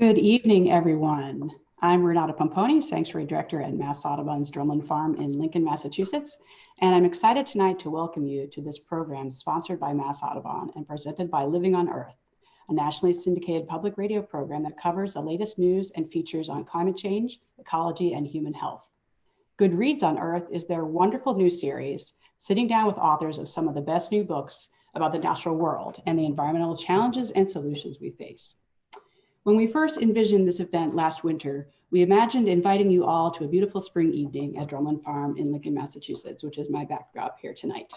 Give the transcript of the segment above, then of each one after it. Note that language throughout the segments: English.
Good evening, everyone. I'm Renata Pomponi, Sanctuary Director at Mass Audubon's Drumlin Farm in Lincoln, Massachusetts, and I'm excited tonight to welcome you to this program sponsored by Mass Audubon and presented by Living on Earth, a nationally syndicated public radio program that covers the latest news and features on climate change, ecology, and human health. Good Reads on Earth is their wonderful new series, sitting down with authors of some of the best new books about the natural world and the environmental challenges and solutions we face. When we first envisioned this event last winter, we imagined inviting you all to a beautiful spring evening at Drumlin Farm in Lincoln, Massachusetts, which is my backdrop here tonight.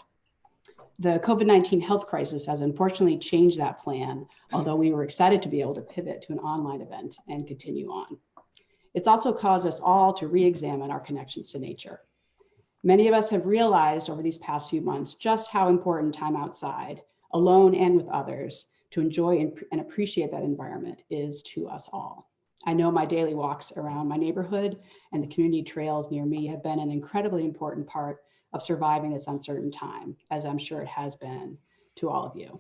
The COVID-19 health crisis has unfortunately changed that plan, although we were excited to be able to pivot to an online event and continue on. It's also caused us all to re-examine our connections to nature. Many of us have realized over these past few months just how important time outside, alone and with others, to enjoy and appreciate that environment is to us all. I know my daily walks around my neighborhood and the community trails near me have been an incredibly important part of surviving this uncertain time, as I'm sure it has been to all of you.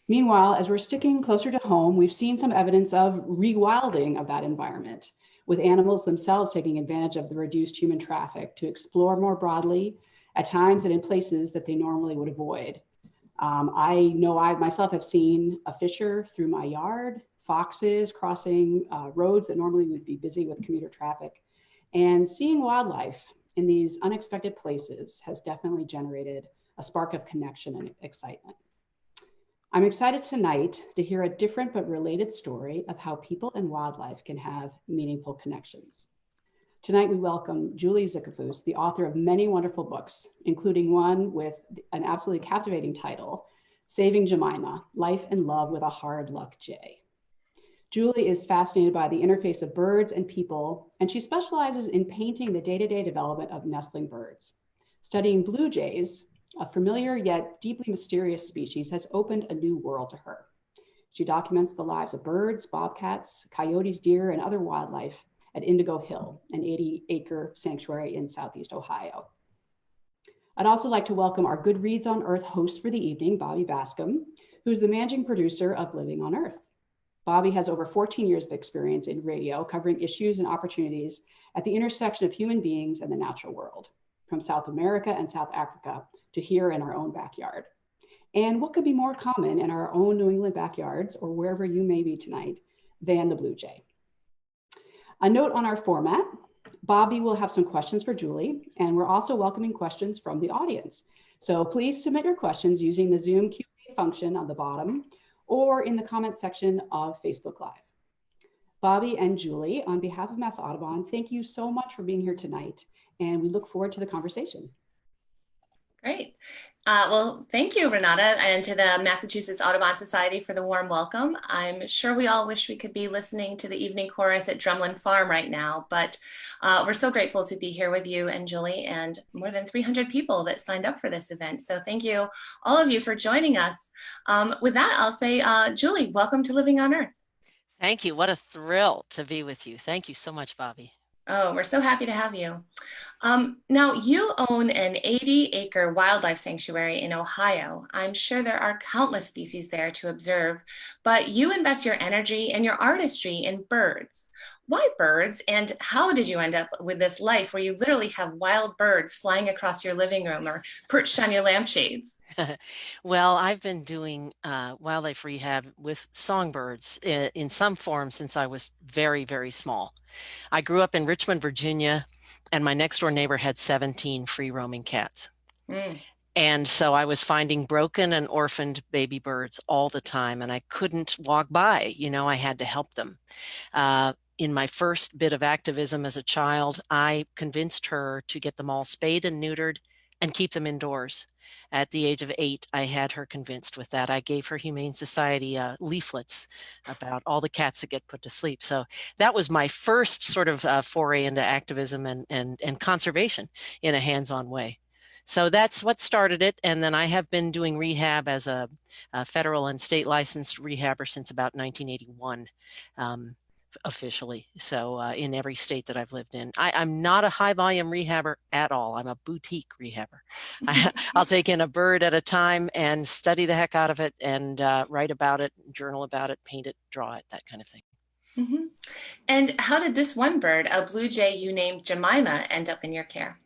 Meanwhile, as we're sticking closer to home, we've seen some evidence of rewilding of that environment, with animals themselves taking advantage of the reduced human traffic to explore more broadly, at times and in places that they normally would avoid. I know I myself have seen a fisher through my yard, foxes crossing roads that normally would be busy with commuter traffic, and seeing wildlife in these unexpected places has definitely generated a spark of connection and excitement. I'm excited tonight to hear a different but related story of how people and wildlife can have meaningful connections. Tonight, we welcome Julie Zickefoose, the author of many wonderful books, including one with an absolutely captivating title, Saving Jemima, Life and Love with a Hard Luck Jay. Julie is fascinated by the interface of birds and people, and she specializes in painting the day-to-day development of nestling birds. Studying blue jays, a familiar yet deeply mysterious species, has opened a new world to her. She documents the lives of birds, bobcats, coyotes, deer, and other wildlife at Indigo Hill, an 80-acre sanctuary in Southeast Ohio. I'd also like to welcome our Good Reads on Earth host for the evening, Bobby Bascomb, who's the managing producer of Living on Earth. Bobby has over 14 years of experience in radio, covering issues and opportunities at the intersection of human beings and the natural world, from South America and South Africa to here in our own backyard. And what could be more common in our own New England backyards, or wherever you may be tonight, than the blue jay? A note on our format, Bobby will have some questions for Julie, and we're also welcoming questions from the audience. So please submit your questions using the Zoom Q&A function on the bottom or in the comment section of Facebook Live. Bobby and Julie, on behalf of Mass Audubon, thank you so much for being here tonight, and we look forward to the conversation. Great. Well, thank you, Renata, and to the Massachusetts Audubon Society for the warm welcome. I'm sure we all wish we could be listening to the evening chorus at Drumlin Farm right now, but we're so grateful to be here with you and Julie and more than 300 people that signed up for this event. So thank you, all of you, for joining us. With that, I'll say, Julie, welcome to Living on Earth. Thank you. What a thrill to be with you. Thank you so much, Bobby. Oh, we're so happy to have you. Now, you own an 80-acre wildlife sanctuary in Ohio. I'm sure there are countless species there to observe, but you invest your energy and your artistry in birds. Why birds, and how did you end up with this life where you literally have wild birds flying across your living room or perched on your lampshades? Well, I've been doing wildlife rehab with songbirds in some form since I was very, very small. I grew up in Richmond, Virginia, and my next door neighbor had 17 free roaming cats. And so I was finding broken and orphaned baby birds all the time, and I couldn't walk by, I had to help them. In my first bit of activism as a child, I convinced her to get them all spayed and neutered and keep them indoors. At the age of 8, I had her convinced with that. I gave her Humane Society leaflets about all the cats that get put to sleep. So that was my first sort of foray into activism and conservation in a hands-on way. So that's what started it. And then I have been doing rehab as a federal and state licensed rehabber since about 1981. Officially. So in every state that I've lived in. I'm not a high volume rehabber at all. I'm a boutique rehabber. I'll take in a bird at a time and study the heck out of it and write about it, journal about it, paint it, draw it, that kind of thing. Mm-hmm. And how did this one bird, a blue jay you named Jemima, end up in your care?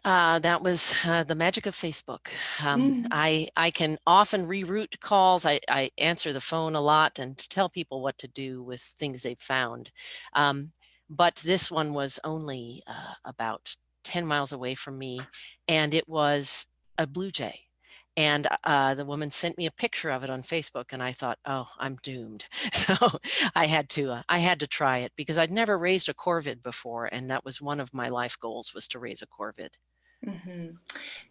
That was the magic of Facebook. Mm. I can often reroute calls. I answer the phone a lot and tell people what to do with things they've found. Um, but this one was only about 10 miles away from me, and it was a blue jay. And the woman sent me a picture of it on Facebook, and I thought, "Oh, I'm doomed." So I had to try it because I'd never raised a corvid before, and that was one of my life goals, was to raise a corvid. Mm-hmm.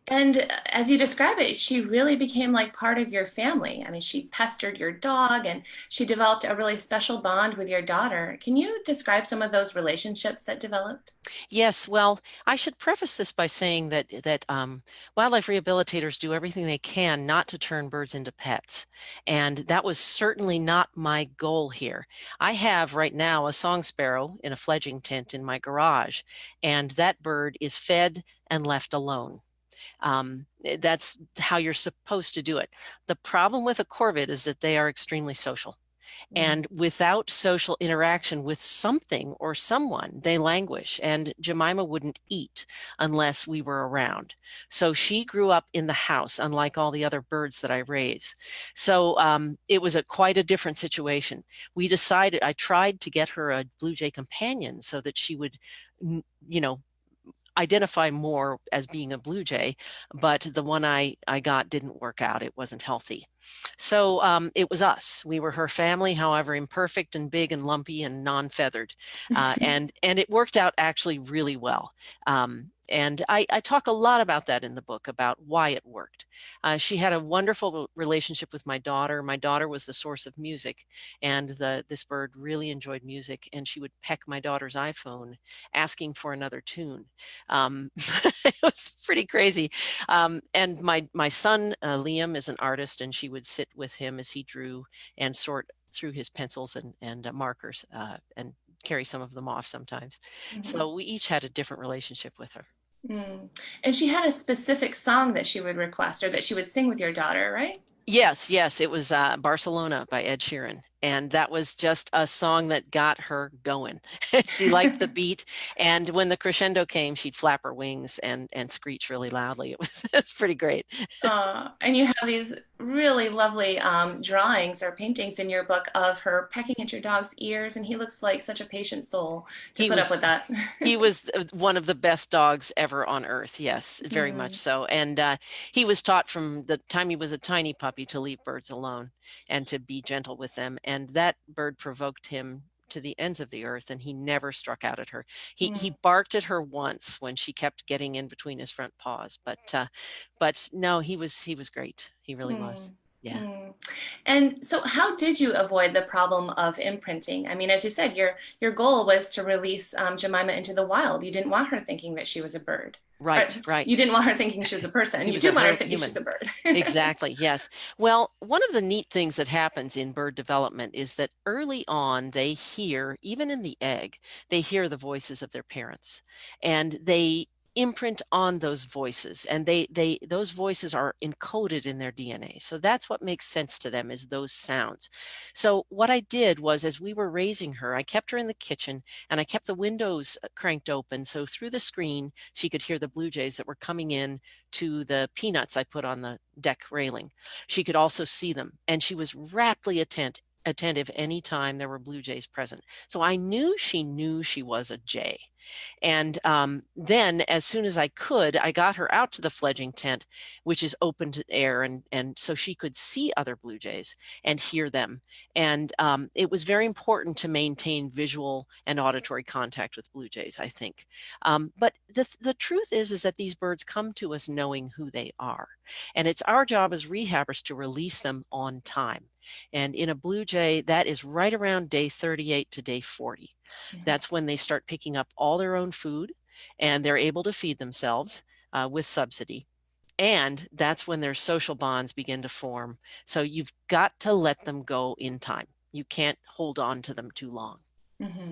And as you describe it, she really became like part of your family. I mean, she pestered your dog and she developed a really special bond with your daughter. Can you describe some of those relationships that developed? Yes, well, I should preface this by saying that wildlife rehabilitators do everything they can not to turn birds into pets, and that was certainly not my goal here. I have right now a song sparrow in a fledging tent in my garage, and that bird is fed and left alone. That's how you're supposed to do it. The problem with a corvid is that they are extremely social. Mm. And without social interaction with something or someone, they languish. And Jemima wouldn't eat unless we were around. So she grew up in the house, unlike all the other birds that I raise. So it was quite a different situation. We decided, I tried to get her a blue jay companion so that she would, you know, identify more as being a blue jay, but the one I got didn't work out. It wasn't healthy. So it was us. We were her family, however imperfect and big and lumpy and non-feathered, and it worked out actually really well. And I talk a lot about that in the book, about why it worked. She had a wonderful relationship with my daughter. My daughter was the source of music, and this bird really enjoyed music, and she would peck my daughter's iPhone asking for another tune. It was pretty crazy. And my son Liam is an artist, and she would sit with him as he drew and sort through his pencils and markers and carry some of them off sometimes. Mhm. So we each had a different relationship with her. Mm. And she had a specific song that she would request or that she would sing with your daughter, right? Yes, yes, it was Barcelona by Ed Sheeran. And that was just a song that got her going. She liked the beat. And when the crescendo came, she'd flap her wings and screech really loudly. It's pretty great. And you have these really lovely drawings or paintings in your book of her pecking at your dog's ears, and he looks like such a patient soul to He put up was with that. He was one of the best dogs ever on earth. Yes, very much Mm, so. And he was taught from the time he was a tiny puppy to leave birds alone and to be gentle with them. And that bird provoked him to the ends of the earth, and he never struck out at her. He mm, barked at her once when she kept getting in between his front paws, but no, he was great. He really was. mm, Yeah. mm. And so, how did you avoid the problem of imprinting? I mean, as you said, your goal was to release Jemima into the wild. You didn't want her thinking that she was a bird, or Right, you right. didn't want her thinking she was a person. She You was a do want her thinking she's human. a bird. Exactly, yes. Well, one of the neat things that happens in bird development is that early on they hear, even in the egg, they hear the voices of their parents, and they imprint on those voices, and those voices are encoded in their DNA. So that's what makes sense to them, is those sounds. So what I did was, as we were raising her, I kept her in the kitchen and I kept the windows cranked open, so through the screen she could hear the blue jays that were coming in to the peanuts I put on the deck railing. She could also see them, and she was raptly attentive anytime there were blue jays present. So I knew she was a jay. And then, as soon as I could, I got her out to the fledging tent, which is open to air, and so she could see other blue jays and hear them. And it was very important to maintain visual and auditory contact with blue jays, I think. But the truth is that these birds come to us knowing who they are, and it's our job as rehabbers to release them on time. And in a blue jay, that is right around day 38 to day 40. That's when they start picking up all their own food, and they're able to feed themselves with subsidy. And that's when their social bonds begin to form. So you've got to let them go in time. You can't hold on to them too long. Mm-hmm.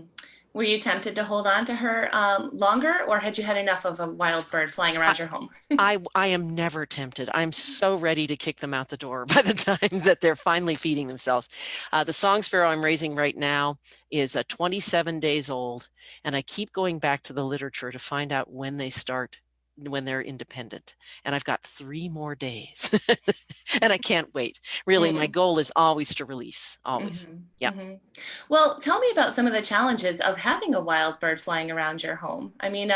Were you tempted to hold on to her longer, or had you had enough of a wild bird flying around your home? I am never tempted. I'm so ready to kick them out the door by the time that they're finally feeding themselves. The song sparrow I'm raising right now is 27 days old, and I keep going back to the literature to find out when they start, when they're independent. And I've got 3 more days, and I can't wait. Really, my goal is always to release, always. Yeah. Well, tell me about some of the challenges of having a wild bird flying around your home. I mean,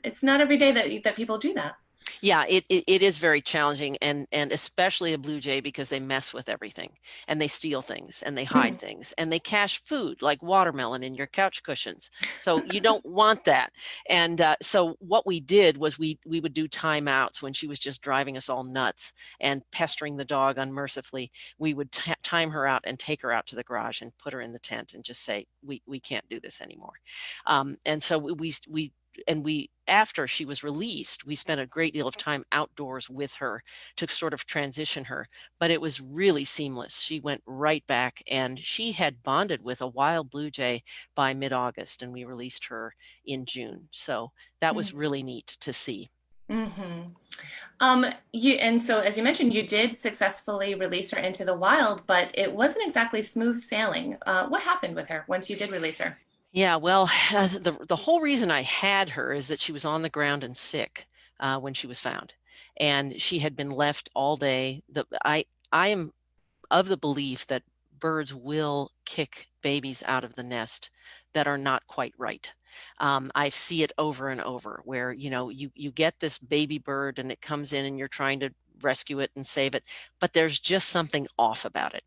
it's not every day that people do that. Yeah, it is very challenging, and especially a blue jay, because they mess with everything, and they steal things, and they hide things, and they cache food like watermelon in your couch cushions. So you don't want that. And so what we did was we would do timeouts when she was just driving us all nuts and pestering the dog unmercifully. We would time her out and take her out to the garage and put her in the tent and just say, we can't do this anymore. And so we after she was released, we spent a great deal of time outdoors with her to sort of transition her, but it was really seamless. She went right back, and she had bonded with a wild blue jay by mid-August, and we released her in June. So that was really neat to see. And so, as you mentioned, you did successfully release her into the wild, but it wasn't exactly smooth sailing. What happened with her once you did release her? Yeah, well, the whole reason I had her is that she was on the ground and sick when she was found, and she had been left all day. I am of the belief that birds will kick babies out of the nest that are not quite right. I see it over and over where, you get this baby bird and it comes in and you're trying to rescue it and save it, but there's just something off about it.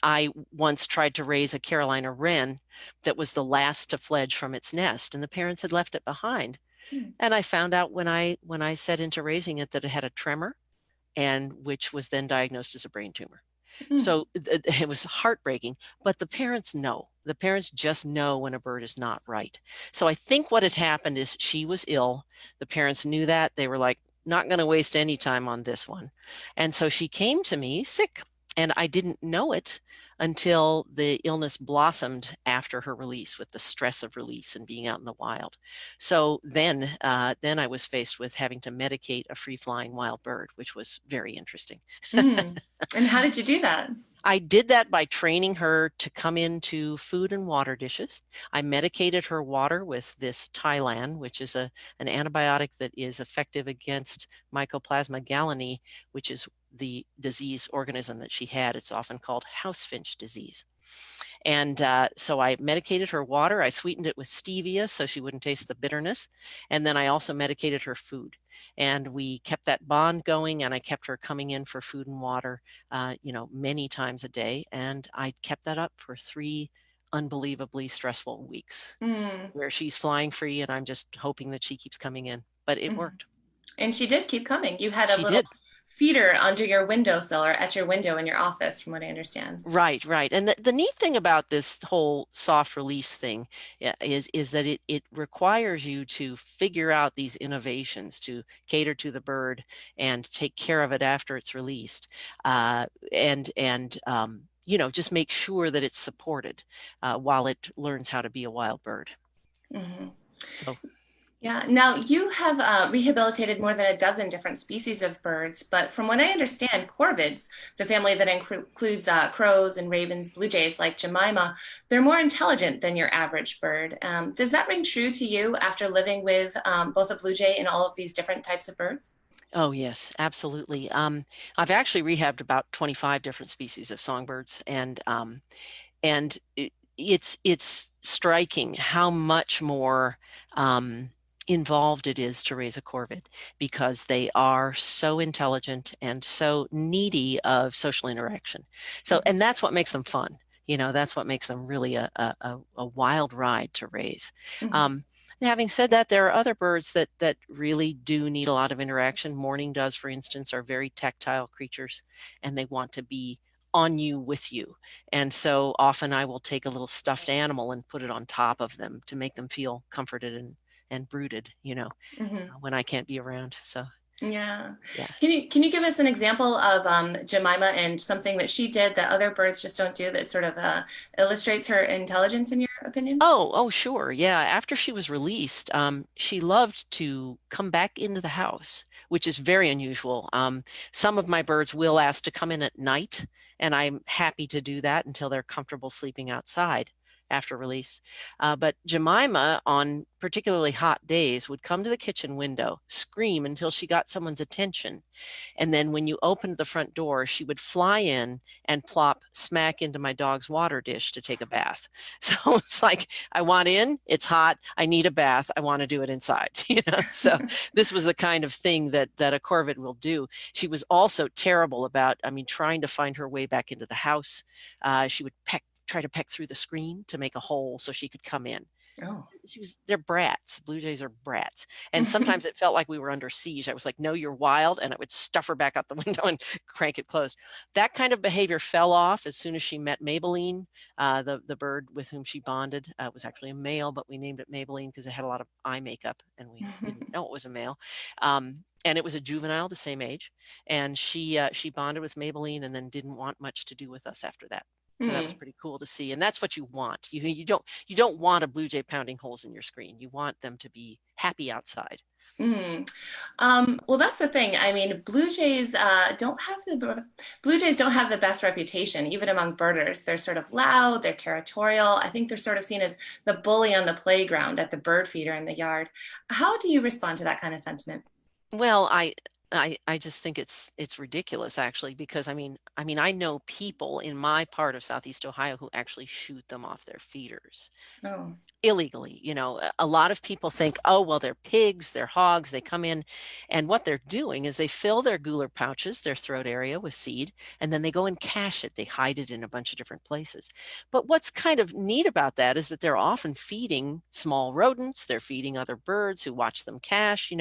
I once tried to raise a Carolina wren that was the last to fledge from its nest, and the parents had left it behind. And I found out when I set into raising it that it had a tremor, and which was then diagnosed as a brain tumor. So it was heartbreaking, but the parents know. The parents just know when a bird is not right. So I think what had happened is she was ill. The parents knew that. They were like, not going to waste any time on this one. And so she came to me sick, and I didn't know it until the illness blossomed after her release, with the stress of release and being out in the wild. So then I was faced with having to medicate a free-flying wild bird, which was very interesting. And how did you do that? I did that by training her to come into food and water dishes. I medicated her water with this Tylan, which is an antibiotic that is effective against Mycoplasma gallinae, which is the disease organism that she had. It's often called house finch disease. And so I medicated her water. I sweetened it with stevia so she wouldn't taste the bitterness. And then I also medicated her food. And we kept that bond going, and I kept her coming in for food and water, many times a day. And I kept that up for 3 unbelievably stressful weeks where she's flying free, and I'm just hoping that she keeps coming in. But it worked. And she did keep coming. You had a She little did. feeder under your windowsill or at your window in your office, from what I understand. Right. And the neat thing about this whole soft release thing is that it requires you to figure out these innovations to cater to the bird and take care of it after it's released, and just make sure that it's supported while it learns how to be a wild bird. So. Yeah. Now, you have rehabilitated more than a dozen different species of birds, but from what I understand, corvids, the family that includes crows and ravens, blue jays like Jemima, they're more intelligent than your average bird. Does that ring true to you after living with both a blue jay and all of these different types of birds? Oh, yes, absolutely. I've actually rehabbed about 25 different species of songbirds, and it's striking how much more involved it is to raise a corvid, because they are so intelligent and so needy of social interaction. So, and that's what makes them fun. That's what makes them really a wild ride to raise. Having said that, there are other birds that really do need a lot of interaction. Mourning doves, for instance, are very tactile creatures, and they want to be on you, with you. And so often I will take a little stuffed animal and put it on top of them to make them feel comforted and brooded, when I can't be around. So yeah. Yeah. Can you give us an example of Jemima and something that she did that other birds just don't do, that sort of illustrates her intelligence, in your opinion? opinion? Oh, sure. Yeah. After she was released, she loved to come back into the house, which is very unusual. Some of my birds will ask to come in at night, and I'm happy to do that until they're comfortable sleeping outside after release. But Jemima, on particularly hot days, would come to the kitchen window, scream until she got someone's attention. And then when you opened the front door, she would fly in and plop smack into my dog's water dish to take a bath. So it's like, I want in, it's hot, I need a bath, I want to do it inside. So this was the kind of thing that a corvid will do. She was also terrible about, trying to find her way back into the house. She would try to peck through the screen to make a hole so she could come in. Oh. They're brats. Blue jays are brats. And sometimes it felt like we were under siege. I was like, no, you're wild. And I would stuff her back out the window and crank it closed. That kind of behavior fell off as soon as she met Maybelline, the bird with whom she bonded. It was actually a male, but we named it Maybelline because it had a lot of eye makeup and we didn't know it was a male. And it was a juvenile the same age. And she bonded with Maybelline and then didn't want much to do with us after that. So that was pretty cool to see. And that's what you want. You don't want a blue jay pounding holes in your screen. You want them to be happy outside. Well, that's the thing. Blue jays don't have the best reputation, even among birders. They're sort of loud, they're territorial. I think they're sort of seen as the bully on the playground at the bird feeder in the yard. How do you respond to that kind of sentiment? Well, I just think it's ridiculous actually, because I know people in my part of Southeast Ohio who actually shoot them off their feeders. Oh. Illegally. A lot of people think, oh, well, they're pigs, they're hogs, they come in, and what they're doing is they fill their gular pouches, their throat area, with seed, and then they go and cache it. They hide it in a bunch of different places. But what's kind of neat about that is that they're often feeding small rodents, they're feeding other birds who watch them cache,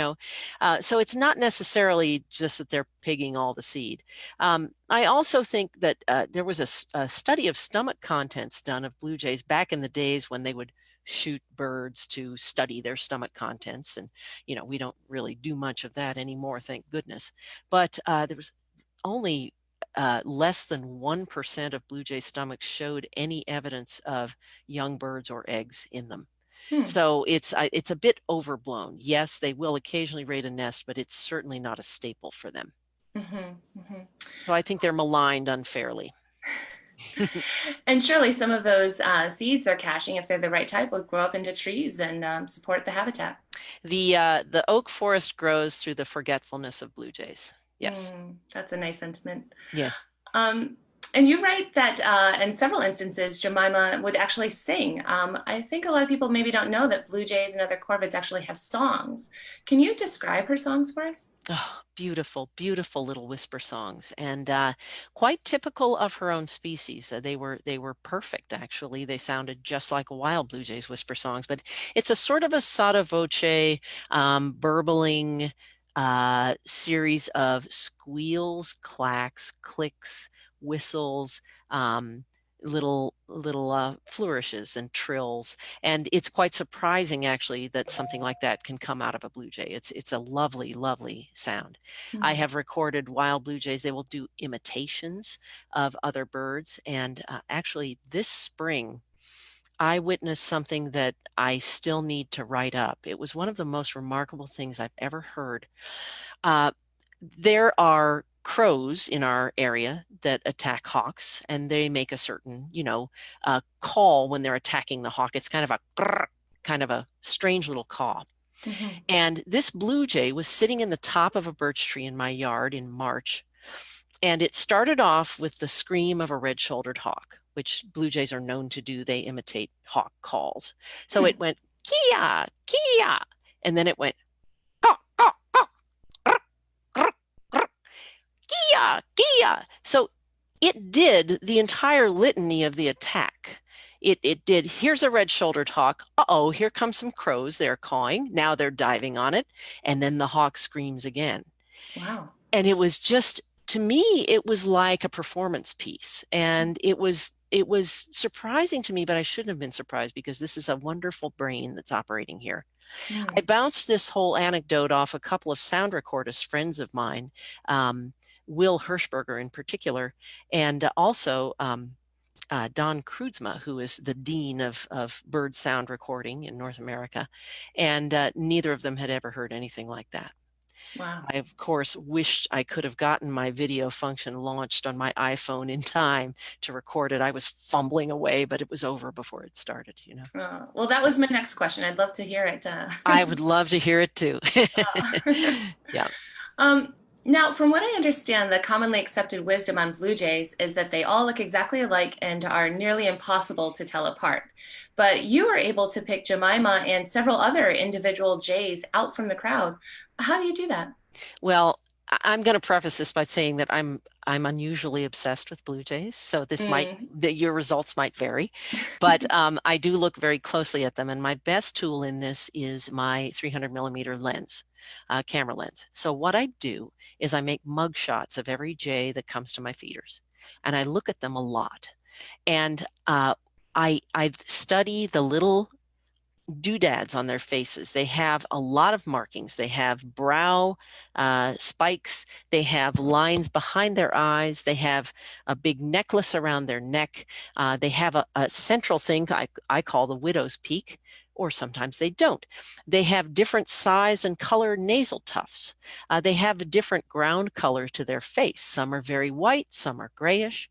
so it's not necessarily just that they're pigging all the seed. I also think that there was a study of stomach contents done of blue jays back in the days when they would shoot birds to study their stomach contents. And, we don't really do much of that anymore, thank goodness. But there was only less than 1% of blue jay stomachs showed any evidence of young birds or eggs in them. So it's a bit overblown. Yes, they will occasionally raid a nest, but it's certainly not a staple for them. So I think they're maligned unfairly. And surely some of those seeds they're caching, if they're the right type, will grow up into trees and support the habitat. The oak forest grows through the forgetfulness of blue jays. Yes. That's a nice sentiment. Yes. And you write that in several instances, Jemima would actually sing. I think a lot of people maybe don't know that blue jays and other corvids actually have songs. Can you describe her songs for us? Oh, beautiful, beautiful little whisper songs, and quite typical of her own species. They were perfect, actually. They sounded just like a wild blue jay's whisper songs, but it's a sort of a sotto voce, burbling series of squeals, clacks, clicks, whistles, little flourishes and trills. And it's quite surprising actually that something like that can come out of a blue jay. It's a lovely, lovely sound. I have recorded wild blue jays. They will do imitations of other birds. And actually this spring, I witnessed something that I still need to write up. It was one of the most remarkable things I've ever heard. There are crows in our area that attack hawks, and they make a certain, call when they're attacking the hawk. It's kind of a grrr, kind of a strange little call. And this blue jay was sitting in the top of a birch tree in my yard in March, and it started off with the scream of a red-shouldered hawk, which blue jays are known to do. They imitate hawk calls. So it went kia, kia, and then it went Gia, Gia. So it did the entire litany of the attack. It did, here's a red-shouldered hawk. Uh-oh, here come some crows. They're cawing. Now they're diving on it. And then the hawk screams again. Wow. And it was just, to me, it was like a performance piece. And it was surprising to me, but I shouldn't have been surprised because this is a wonderful brain that's operating here. I bounced this whole anecdote off a couple of sound recordists, friends of mine, Will Hirschberger in particular, and also Don Kreutzma, who is the dean of bird sound recording in North America, and neither of them had ever heard anything like that. Wow. I, of course, wished I could have gotten my video function launched on my iPhone in time to record it. I was fumbling away, but it was over before it started, you know. Well, that was my next question. I'd love to hear it. I would love to hear it too. Yeah. Now, from what I understand, the commonly accepted wisdom on blue jays is that they all look exactly alike and are nearly impossible to tell apart. But you were able to pick Jemima and several other individual jays out from the crowd. How do you do that? Well, I'm going to preface this by saying that I'm unusually obsessed with blue jays, so this your results might vary, but I do look very closely at them, and my best tool in this is my 300 millimeter lens, camera lens. So what I do is I make mug shots of every jay that comes to my feeders, and I look at them a lot, and I study the little doodads on their faces. They have a lot of markings. They have brow spikes. They have lines behind their eyes. They have a big necklace around their neck. They have a central thing I call the widow's peak, or sometimes they don't. They have different size and color nasal tufts. They have a different ground color to their face. Some are very white, some are grayish.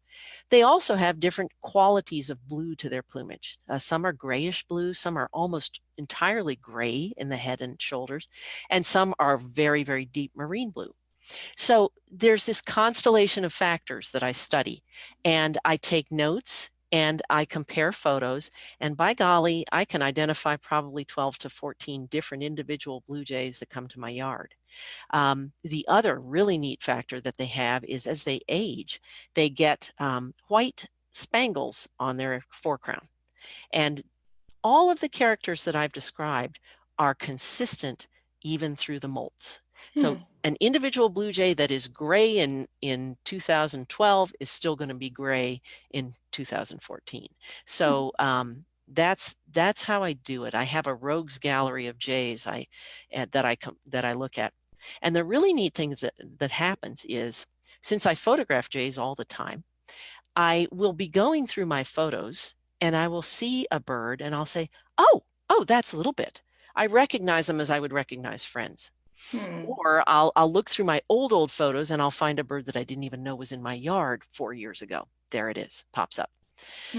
They also have different qualities of blue to their plumage. Some are grayish blue, some are almost entirely gray in the head and shoulders, and some are very, very deep marine blue. So there's this constellation of factors that I study, and I take notes and I compare photos, and by golly, I can identify probably 12 to 14 different individual blue jays that come to my yard. The other really neat factor that they have is as they age, they get white spangles on their forecrown. And all of the characters that I've described are consistent even through the molts. So an individual blue jay that is gray in 2012 is still going to be gray in 2014. So that's how I do it. I have a rogues gallery of jays that I look at. And the really neat thing that happens is, since I photograph jays all the time, I will be going through my photos and I will see a bird and I'll say, oh, that's a little bit. I recognize them as I would recognize friends. Or I'll look through my old photos and I'll find a bird that I didn't even know was in my yard 4 years ago. There it is, pops up.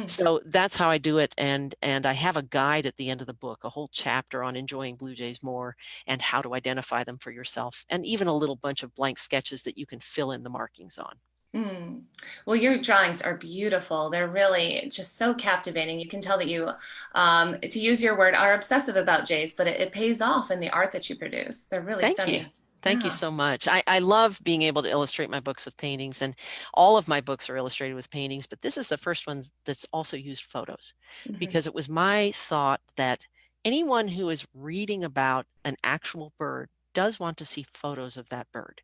So that's how I do it. And I have a guide at the end of the book, a whole chapter on enjoying blue jays more and how to identify them for yourself, and even a little bunch of blank sketches that you can fill in the markings on. Well, your drawings are beautiful. They're really just so captivating. You can tell that you, to use your word, are obsessive about jays, but it pays off in the art that you produce. They're really stunning. Thank you so much. I love being able to illustrate my books with paintings, and all of my books are illustrated with paintings, but this is the first one that's also used photos, because it was my thought that anyone who is reading about an actual bird does want to see photos of that bird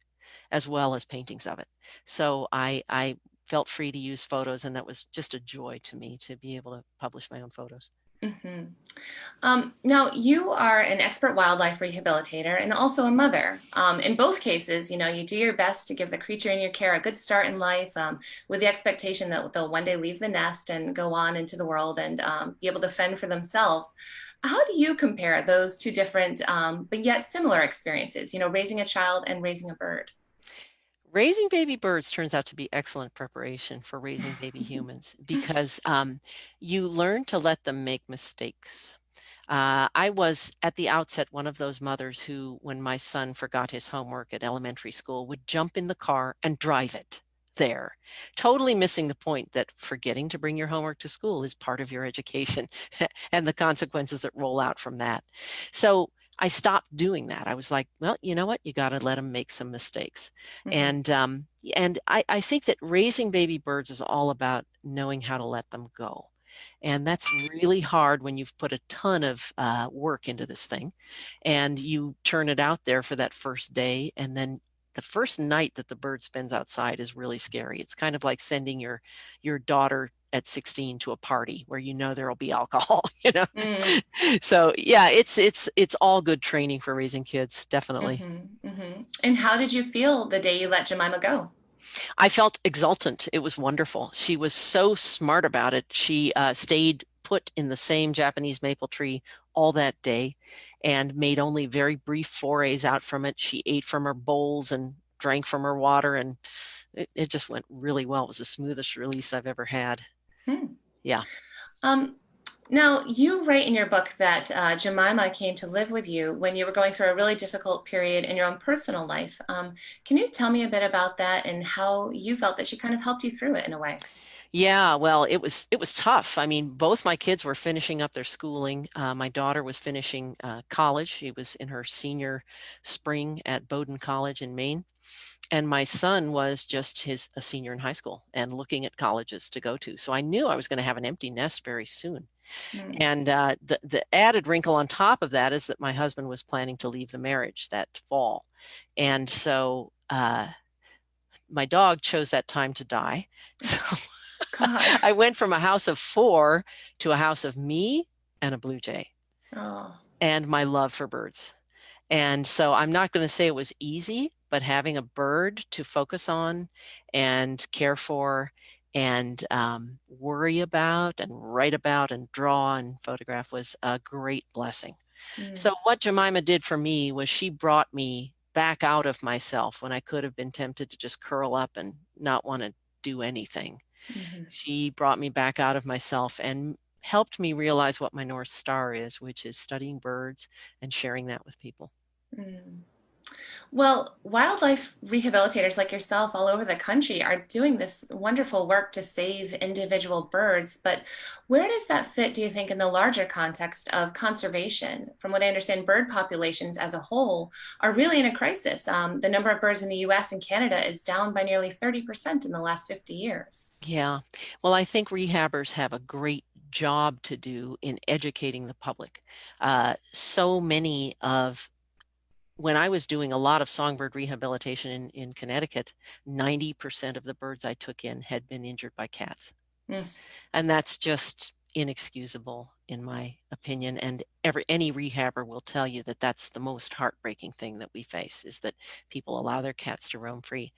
as well as paintings of it. So I felt free to use photos, and that was just a joy to me to be able to publish my own photos. Now, you are an expert wildlife rehabilitator and also a mother. In both cases, you do your best to give the creature in your care a good start in life, with the expectation that they'll one day leave the nest and go on into the world and be able to fend for themselves. How do you compare those two different but yet similar experiences, raising a child and raising a bird? Raising baby birds turns out to be excellent preparation for raising baby humans, because you learn to let them make mistakes. I was at the outset one of those mothers who, when my son forgot his homework at elementary school, would jump in the car and drive it there, totally missing the point that forgetting to bring your homework to school is part of your education and the consequences that roll out from that. So I stopped doing that. I was like, well, you know what? You got to let them make some mistakes. And I think that raising baby birds is all about knowing how to let them go. And that's really hard when you've put a ton of work into this thing and you turn it out there for that first day, and then the first night that the bird spends outside is really scary. It's kind of like sending your daughter at 16 to a party where there'll be alcohol, So yeah, it's all good training for raising kids, definitely. And how did you feel the day you let Jemima go? I felt exultant. It was wonderful. She was so smart about it. She stayed put in the same Japanese maple tree all that day and made only very brief forays out from it. She ate from her bowls and drank from her water, and it just went really well. It was the smoothest release I've ever had. Hmm. Yeah. Um, Now, you write in your book that Jemima came to live with you when you were going through a really difficult period in your own personal life. Can you tell me a bit about that and how you felt that she kind of helped you through it in a way? Yeah, well, it was tough. I mean, both my kids were finishing up their schooling. My daughter was finishing college. She was in her senior spring at Bowdoin College in Maine. And my son was just a senior in high school and looking at colleges to go to. So I knew I was going to have an empty nest very soon. Mm. And the added wrinkle on top of that is that my husband was planning to leave the marriage that fall. And so my dog chose that time to die. So God. I went from a house of four to a house of me and a blue jay Oh. and my love for birds. And so I'm not going to say it was easy, but having a bird to focus on and care for and worry about and write about and draw and photograph was a great blessing. Mm. So, what Jemima did for me was she brought me back out of myself when I could have been tempted to just curl up and not want to do anything. Mhm. She brought me back out of myself and helped me realize what my North Star is, which is studying birds and sharing that with people. Mm. Well, wildlife rehabilitators like yourself all over the country are doing this wonderful work to save individual birds, but where does that fit, do you think, in the larger context of conservation? From what I understand, bird populations as a whole are really in a crisis. The number of birds in the US and Canada is down by nearly 30% in the last 50 years. Yeah. Well, I think rehabbers have a great job to do in educating the public. So many of when I was doing a lot of songbird rehabilitation in Connecticut, 90% of the birds I took in had been injured by cats. Mm. And that's just inexcusable, in my opinion. And any rehabber will tell you that that's the most heartbreaking thing that we face is that people allow their cats to roam free.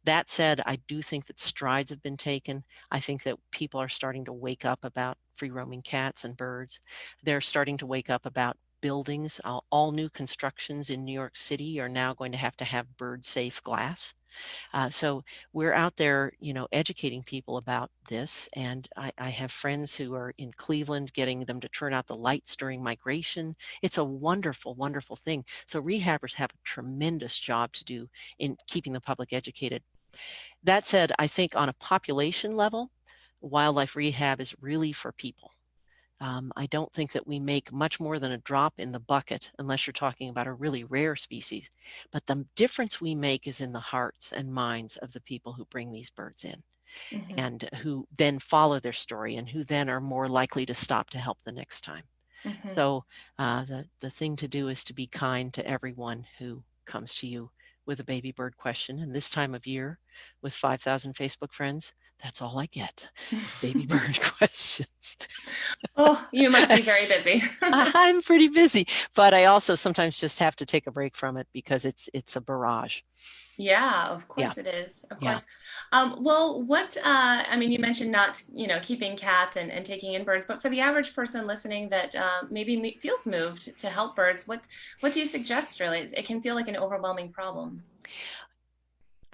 That said, I do think that strides have been taken. I think that people are starting to wake up about free roaming cats and birds. They're starting to wake up about buildings. All new constructions in New York City are now going to have bird safe glass. So we're out there, educating people about this. And I have friends who are in Cleveland getting them to turn out the lights during migration. It's a wonderful, wonderful thing. So rehabbers have a tremendous job to do in keeping the public educated. That said, I think on a population level, wildlife rehab is really for people. I don't think that we make much more than a drop in the bucket unless you're talking about a really rare species. But the difference we make is in the hearts and minds of the people who bring these birds in Mhm. and who then follow their story and who then are more likely to stop to help the next time. Mhm. So the thing to do is to be kind to everyone who comes to you with a baby bird question. And this time of year, with 5,000 Facebook friends, that's all I get is baby bird questions. Oh, you must be very busy. I'm pretty busy, but I also sometimes just have to take a break from it because it's a barrage. Yeah, of Yeah, course it is. Of yeah. course. Well, I mean, you mentioned not, keeping cats and taking in birds, but for the average person listening that maybe feels moved to help birds, what do you suggest really? It can feel like an overwhelming problem.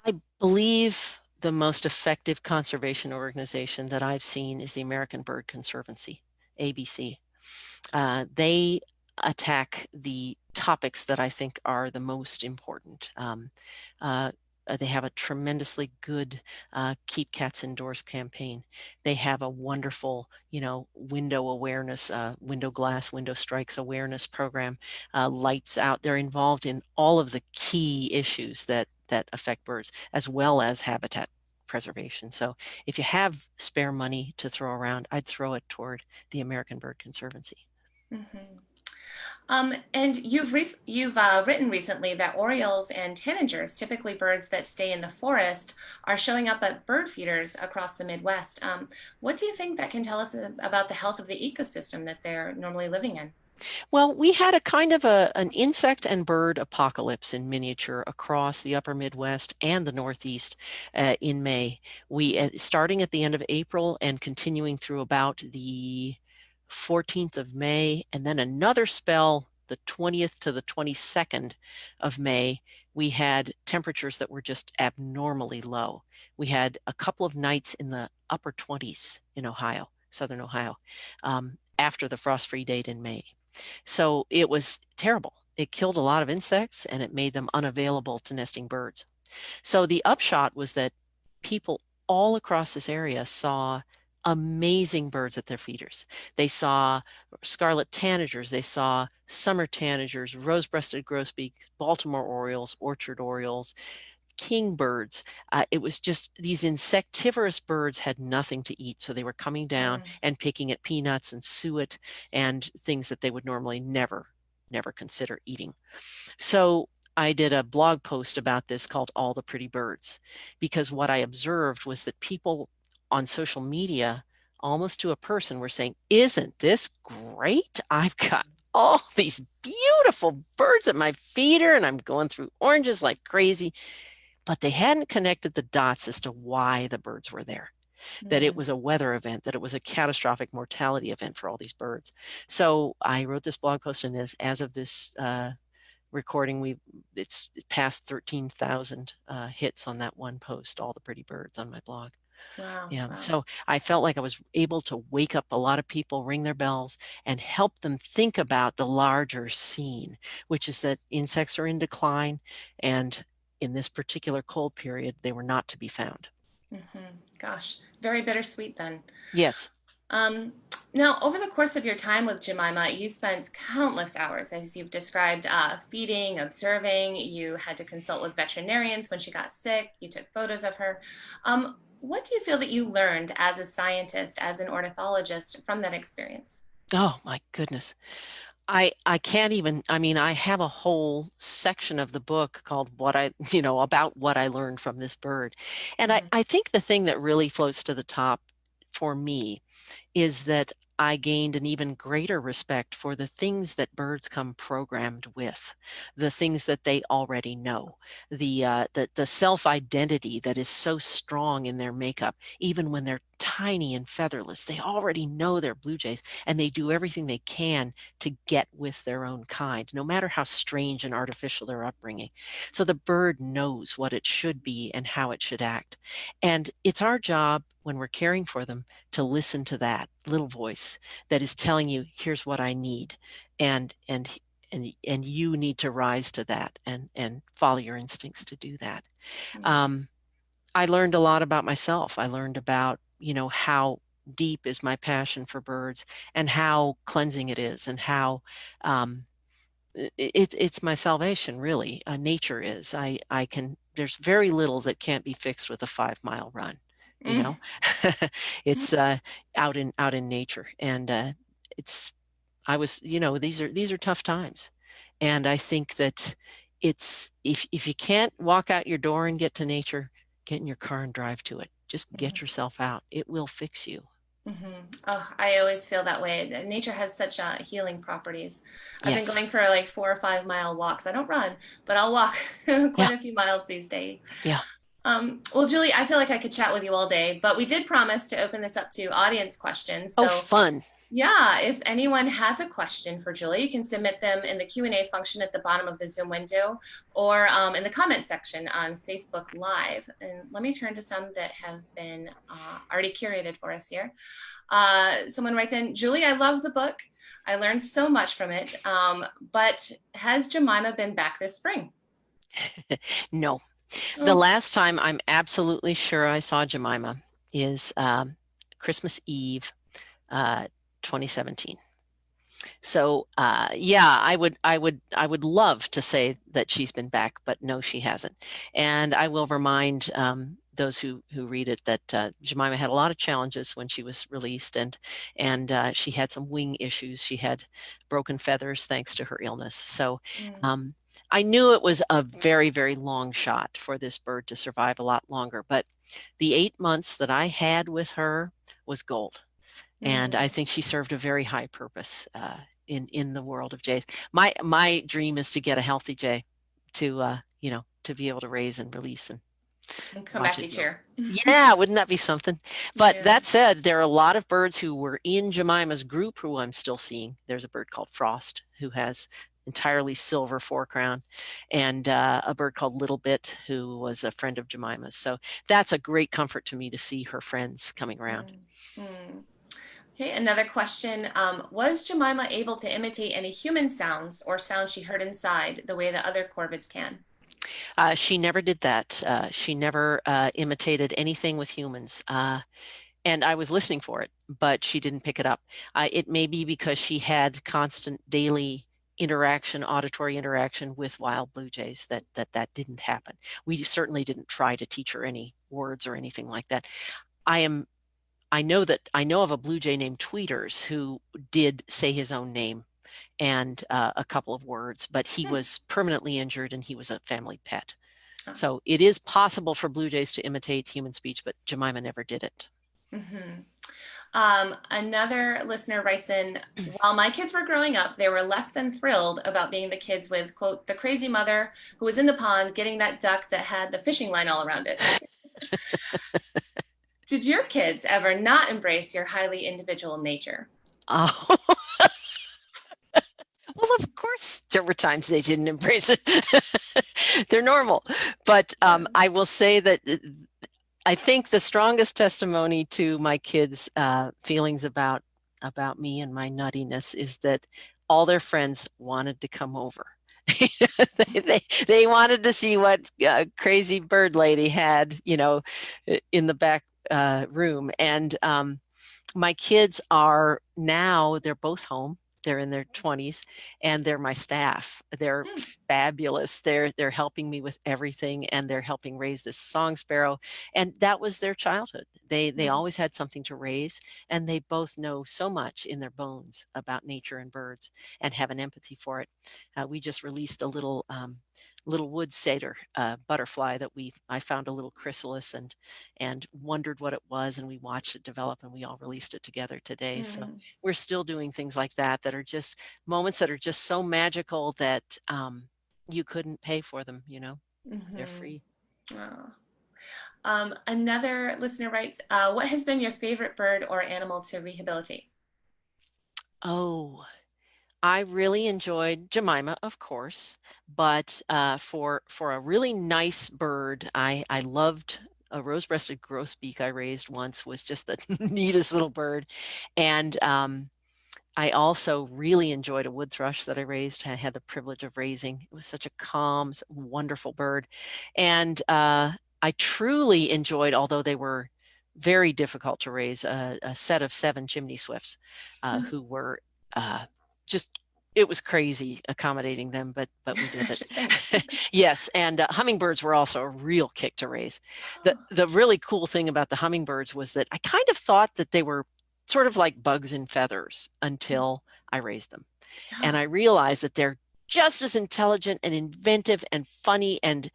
I believe the most effective conservation organization that I've seen is the American Bird Conservancy, ABC. They attack the topics that I think are the most important. Uh, they have a tremendously good Keep Cats Indoors campaign. They have a wonderful, window awareness, window glass, window strikes awareness program, lights out. They're involved in all of the key issues that affect birds, as well as habitat preservation. So if you have spare money to throw around, I'd throw it toward the American Bird Conservancy. Hmm. And you've written recently that orioles and tanagers, typically birds that stay in the forest, are showing up at bird feeders across the Midwest. What do you think that can tell us about the health of the ecosystem that they're normally living in? Well, we had a kind of an insect and bird apocalypse in miniature across the upper Midwest and the Northeast in May. We starting at the end of April and continuing through about the 14th of May, and then another spell the 20th to the 22nd of May. We had temperatures that were just abnormally low. We had a couple of nights in the upper 20s in Ohio, southern Ohio, after the frost-free date in May. So it was terrible. It killed a lot of insects and it made them unavailable to nesting birds. So the upshot was that people all across this area saw amazing birds at their feeders. They saw scarlet tanagers, they saw summer tanagers, rose-breasted grosbeaks, Baltimore orioles, orchard orioles, kingbirds. It was just these insectivorous birds had nothing to eat. So they were coming down and picking at peanuts and suet and things that they would normally never consider eating. So I did a blog post about this called All the Pretty Birds, because what I observed was that people on social media, almost to a person, were saying, "Isn't this great? I've got all these beautiful birds at my feeder and I'm going through oranges like crazy." But they hadn't connected the dots as to why the birds were there, that it was a weather event, that it was a catastrophic mortality event for all these birds. So I wrote this blog post, and as of this recording, it's past 13,000 hits on that one post, All the Pretty Birds, on my blog. Wow. Yeah. Wow. So I felt like I was able to wake up a lot of people, ring their bells, and help them think about the larger scene, which is that insects are in decline, and in this particular cold period, they were not to be found. Gosh, very bittersweet then. Yes. Now, over the course of your time with Jemima, you spent countless hours, as you've described, feeding, observing. You had to consult with veterinarians when she got sick. You took photos of her. What do you feel that you learned as a scientist, as an ornithologist from that experience? Oh, my goodness. I can't even, I mean, I have a whole section of the book called about what I learned from this bird. And I think the thing that really floats to the top for me is that I gained an even greater respect for the things that birds come programmed with, the things that they already know, the self-identity that is so strong in their makeup, even when they're tiny and featherless. They already know they're blue jays, and they do everything they can to get with their own kind, no matter how strange and artificial their upbringing. So the bird knows what it should be and how it should act. And it's our job when we're caring for them to listen to that little voice that is telling you, here's what I need. And you need to rise to that and follow your instincts to do that. I learned a lot about myself. I learned about, how deep is my passion for birds and how cleansing it is, and how it's my salvation, really. Nature is. There's very little that can't be fixed with a 5-mile run. It's out in nature, and these are tough times, and I think that it's if you can't walk out your door and get to nature, get in your car and drive to it. Just get yourself out. It will fix you. Oh, I always feel that way. Nature has such healing properties. I've been Yes. going for like 4 or 5 mile walks. I don't run, but I'll walk quite a few miles these days. Yeah. Well, Julie, I feel like I could chat with you all day, but we did promise to open this up to audience questions. Oh, So fun. yeah, if anyone has a question for Julie, you can submit them in the Q&A function at the bottom of the Zoom window, or in the comment section on Facebook Live. And let me turn to some that have been already curated for us here. Someone writes in, Julie, I love the book. I learned so much from it, but has Jemima been back this spring? No. The last time I'm absolutely sure I saw Jemima is Christmas Eve, 2017. So yeah, I would love to say that she's been back, but no, she hasn't. And I will remind those who read it that Jemima had a lot of challenges when she was released, and she had some wing issues. She had broken feathers thanks to her illness. So I knew it was a very, very long shot for this bird to survive a lot longer, but the 8 months that I had with her was gold. And I think she served a very high purpose in the world of jays. My dream is to get a healthy jay to to be able to raise and release and come watch back it each go. year. Yeah, wouldn't that be something? But Yeah. that said, there are a lot of birds who were in Jemima's group who I'm still seeing. There's a bird called Frost who has entirely silver forecrown, and a bird called Little Bit who was a friend of Jemima's. So that's a great comfort to me to see her friends coming around. Mm-hmm. Okay, another question. Was Jemima able to imitate any human sounds or sounds she heard inside the way that other corvids can? She never did that. She never imitated anything with humans. And I was listening for it, but she didn't pick it up. It may be because she had constant daily interaction, auditory interaction with wild blue jays that didn't happen. We certainly didn't try to teach her any words or anything like that. I know of a blue jay named Tweeters who did say his own name and a couple of words, but he was permanently injured and he was a family pet. Oh. So it is possible for blue jays to imitate human speech, but Jemima never did it. Mm-hmm. Another listener writes in, while my kids were growing up, they were less than thrilled about being the kids with, quote, the crazy mother who was in the pond getting that duck that had the fishing line all around it. Did your kids ever not embrace your highly individual nature? Oh. Well, of course, there were times they didn't embrace it. They're normal. But I will say that I think the strongest testimony to my kids' feelings about me and my nuttiness is that all their friends wanted to come over. they wanted to see what crazy bird lady had, in the back room. And my kids are now, they're both home. They're in their 20s and they're my staff. They're fabulous. They're helping me with everything and they're helping raise this song sparrow. And that was their childhood. They always had something to raise and they both know so much in their bones about nature and birds and have an empathy for it. We just released a little wood satyr butterfly that I found a little chrysalis and wondered what it was, and we watched it develop and we all released it together today. So we're still doing things like that are just moments that are just so magical that you couldn't pay for them, they're free. Another listener writes, what has been your favorite bird or animal to rehabilitate? Oh, I really enjoyed Jemima, of course, but for a really nice bird, I loved a rose-breasted grosbeak I raised once. Was just the neatest little bird. And I also really enjoyed a wood thrush that I raised. I had the privilege of raising. It was such a calm, wonderful bird. And I truly enjoyed, although they were very difficult to raise, a set of 7 chimney swifts who were just, it was crazy accommodating them, but we did it. Yes, and hummingbirds were also a real kick to raise. The really cool thing about the hummingbirds was that I kind of thought that they were sort of like bugs in feathers until I raised them. And I realized that they're just as intelligent and inventive and funny and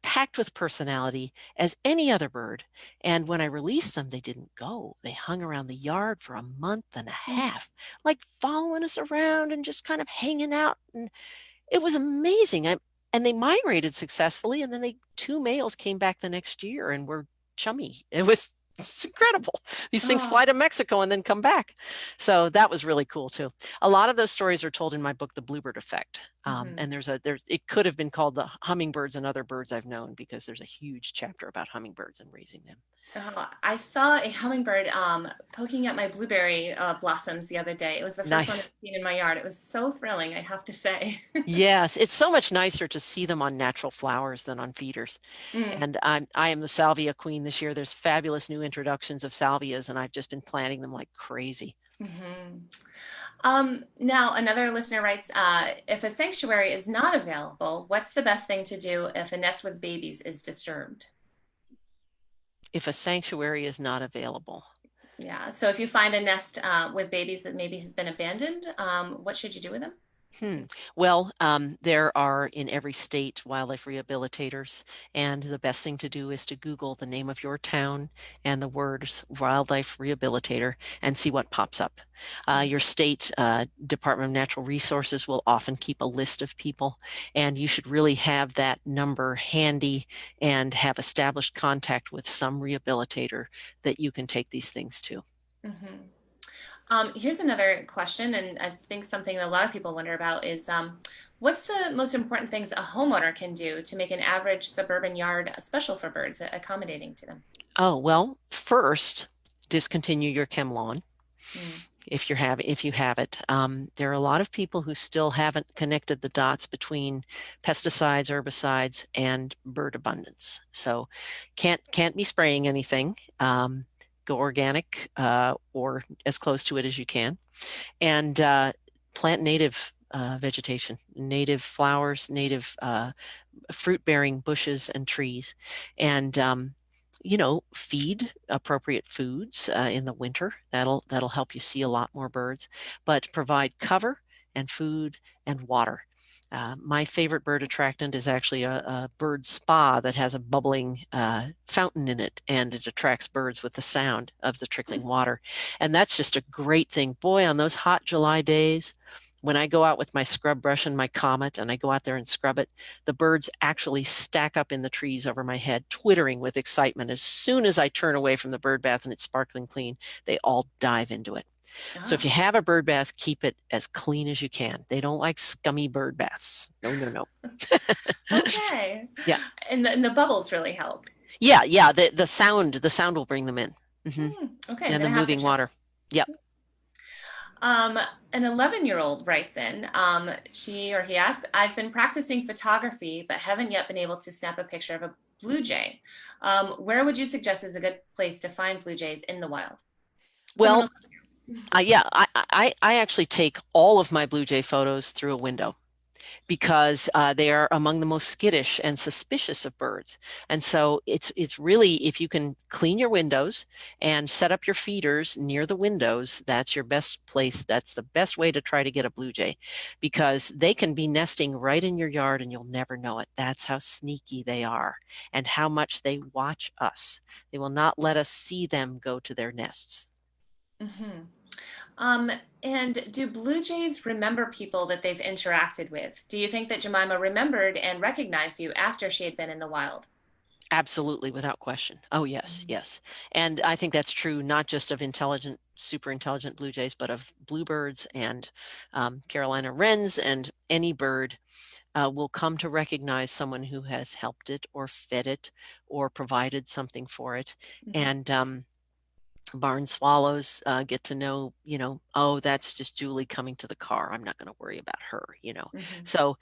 packed with personality as any other bird. And when I released them, they didn't go. They hung around the yard for a month and a half, like following us around and just kind of hanging out. And it was amazing. And they migrated successfully. And then 2 males came back the next year and were chummy. It's incredible. These things fly to Mexico and then come back. So that was really cool too. A lot of those stories are told in my book, The Bluebird Effect. And it could have been called The Hummingbirds and Other Birds I've Known, because there's a huge chapter about hummingbirds and raising them. I saw a hummingbird poking at my blueberry blossoms the other day. It was the first one I've seen in my yard. It was so thrilling, I have to say. Yes, it's so much nicer to see them on natural flowers than on feeders. And I am the salvia queen this year. There's fabulous new introductions of salvias, and I've just been planting them like crazy. Now, another listener writes, if a sanctuary is not available, what's the best thing to do if a nest with babies is disturbed? If a sanctuary is not available. Yeah. So if you find a nest with babies that maybe has been abandoned, what should you do with them? Well, there are in every state wildlife rehabilitators, and the best thing to do is to Google the name of your town and the words wildlife rehabilitator and see what pops up. Your state Department of Natural Resources will often keep a list of people, and you should really have that number handy and have established contact with some rehabilitator that you can take these things to. Mm-hmm. Here's another question, and I think something that a lot of people wonder about is what's the most important things a homeowner can do to make an average suburban yard special for birds, accommodating to them? Oh, well, first, discontinue your chem lawn. Mm. If you have it. There are a lot of people who still haven't connected the dots between pesticides, herbicides, and bird abundance. So can't be spraying anything. Go organic or as close to it as you can, and plant native vegetation, native flowers, native fruit-bearing bushes and trees, and feed appropriate foods in the winter. That'll help you see a lot more birds, but provide cover and food and water. My favorite bird attractant is actually a bird spa that has a bubbling fountain in it, and it attracts birds with the sound of the trickling water. And that's just a great thing. Boy, on those hot July days, when I go out with my scrub brush and my Comet and I go out there and scrub it, the birds actually stack up in the trees over my head, twittering with excitement. As soon as I turn away from the bird bath and it's sparkling clean, they all dive into it. So if you have a bird bath, keep it as clean as you can. They don't like scummy bird baths. No, no, no. Okay. Yeah. And the bubbles really help. Yeah, yeah. The sound will bring them in. Mm-hmm. Okay. And the moving water. Yep. An 11-year-old writes in, she or he asks, I've been practicing photography, but haven't yet been able to snap a picture of a blue jay. Where would you suggest is a good place to find blue jays in the wild? Well, yeah, I actually take all of my blue jay photos through a window because they are among the most skittish and suspicious of birds. And so it's really, if you can clean your windows and set up your feeders near the windows, that's your best place. That's the best way to try to get a blue jay, because they can be nesting right in your yard and you'll never know it. That's how sneaky they are and how much they watch us. They will not let us see them go to their nests. Mm-hmm. And do blue jays remember people that they've interacted with? Do you think that Jemima remembered and recognized you after she had been in the wild? Absolutely, without question. Oh, yes, yes. And I think that's true not just of super intelligent blue jays, but of bluebirds and Carolina wrens, and any bird will come to recognize someone who has helped it or fed it or provided something for it. And barn swallows get to know, oh, that's just Julie coming to the car. I'm not going to worry about her, So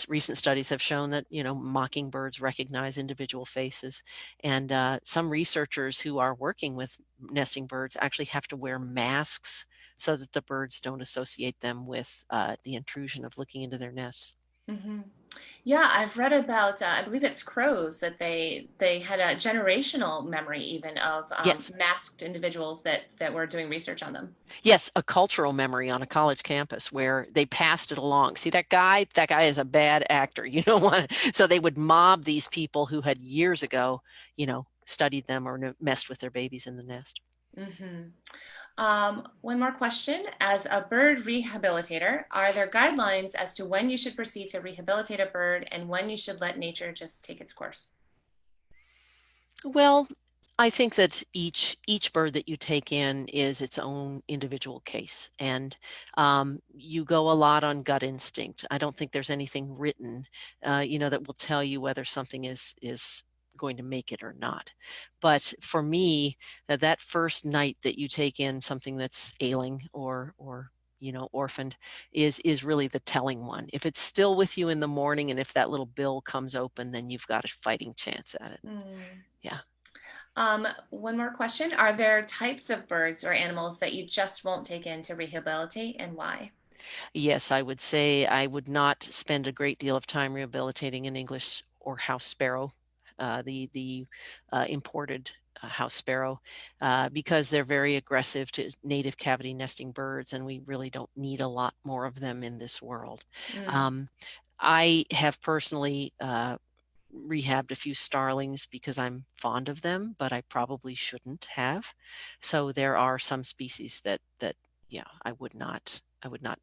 recent studies have shown that, mockingbirds recognize individual faces. And some researchers who are working with nesting birds actually have to wear masks so that the birds don't associate them with the intrusion of looking into their nests. Mm-hmm. Yeah, I've read about, I believe it's crows, that they had a generational memory even of Yes. masked individuals that were doing research on them. Yes, a cultural memory on a college campus where they passed it along. See, that guy is a bad actor. You don't want to. So they would mob these people who had years ago, studied them or messed with their babies in the nest. Mm-hmm. One more question. As a bird rehabilitator, are there guidelines as to when you should proceed to rehabilitate a bird and when you should let nature just take its course? Well, I think that each bird that you take in is its own individual case, and you go a lot on gut instinct. I don't think there's anything written, that will tell you whether something is going to make it or not. But for me, that first night that you take in something that's ailing or orphaned is really the telling one. If it's still with you in the morning and if that little bill comes open, then you've got a fighting chance at it. Yeah. One more question. Are there types of birds or animals that you just won't take in to rehabilitate, and why? Yes, I would say I would not spend a great deal of time rehabilitating an English or house sparrow. the imported house sparrow, because they're very aggressive to native cavity nesting birds, and we really don't need a lot more of them in this world. I have personally rehabbed a few starlings because I'm fond of them, but I probably shouldn't have. So there are some species that yeah, I would not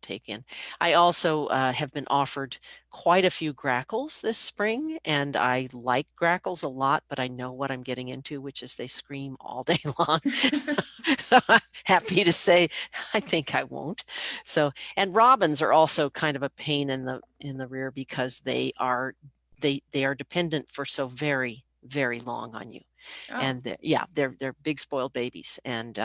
take in. I also have been offered quite a few grackles this spring, and I like grackles a lot, but I know what I'm getting into, which is they scream all day long. So I'm happy to say I think I won't. So, and robins are also kind of a pain in the rear because they are dependent for so very, very long on you. And they're big spoiled babies, and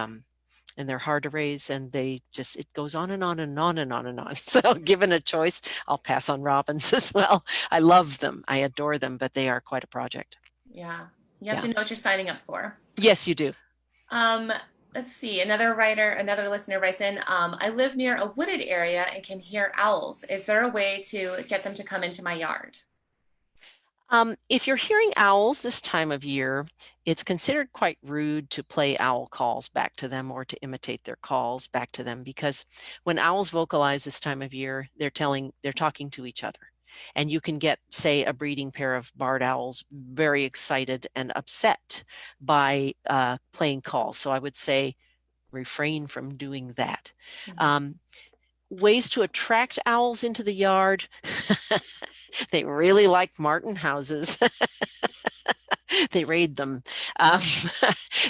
they're hard to raise, and they just, it goes on and on and on and on and on. So given a choice, I'll pass on robins as well. I love them. I adore them, but they are quite a project. Yeah. You have to know what you're signing up for. Yes, you do. Let's see. Another listener writes in, I live near a wooded area and can hear owls. Is there a way to get them to come into my yard? If you're hearing owls this time of year, it's considered quite rude to play owl calls back to them or to imitate their calls back to them, because when owls vocalize this time of year, they're talking to each other. And you can get, say, a breeding pair of barred owls very excited and upset by playing calls. So I would say refrain from doing that. Ways to attract owls into the yard. They really like martin houses. They raid them.